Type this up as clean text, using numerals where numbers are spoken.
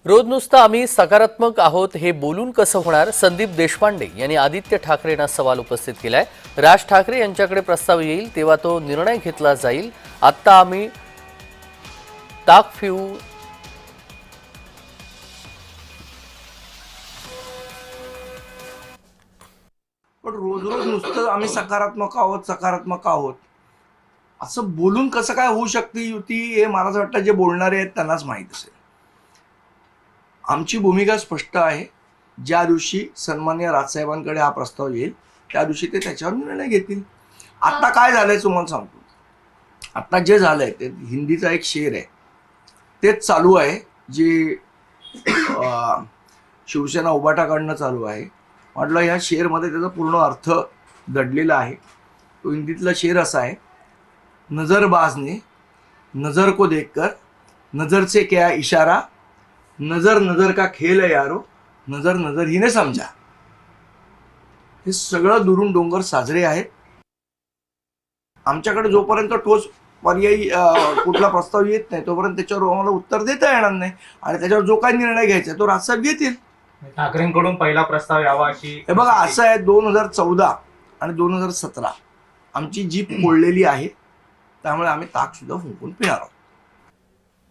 रोज नुसतं आम्ही सकारात्मक आहोत हे बोलून कसं होणार. संदीप देशपांडे यांनी आदित्य ठाकरेंना सवाल उपस्थित केलाय. राज ठाकरे यांच्याकडे प्रस्ताव येईल तेव्हा तो निर्णय घेतला जाईल. आत्ता आम्ही ताक पिऊ पण रोज रोज नुसतं आम्ही सकारात्मक आहोत असं बोलून कसं काय होऊ शकते युती, हे मला असं वाटतं जे बोलणारे आहेत त्यांनाच माहीत असेल. आमची भूमिका स्पष्ट आहे. ज्या दिवशी सन्माननीय राजसाहेबांकडे हा प्रस्ताव येईल त्या दिवशी ते त्याच्यावर निर्णय घेतील. आता काय झालंय तुम्हाला सांगतो. आता जे झालंय ते हिंदीचा एक शेर आहे, तेच चालू आहे जे शिवसेना उभाटाकडनं चालू आहे. म्हटलं ह्या शेरमध्ये त्याचा पूर्ण अर्थ दडलेला आहे. तो हिंदीतला शेर असा आहे, नजरबाज ने नजर को देखकर नजर से क्या इशारा, नजर नजर का खेल है यारो, नजर नजर ही ने समजा. हे सगळं दुरून डोंगर साजरे आहेत. आमच्याकडे जोपर्यंत ठोस पर्यायी कुठला प्रस्ताव येत नाही तोपर्यंत त्याच्यावर आम्हाला उत्तर देता येणार नाही. आणि त्याच्यावर जो काही निर्णय घ्यायचा तो राजसाहेब घेतील. ठाकरेंकडून पहिला प्रस्ताव यावा अशी. हे बघा असं आहे, 2014 आणि 2017 आमची जीप मोडलेली आहे. त्यामुळे आम्ही ताक सुद्धा फुंकून पिणार आहोत.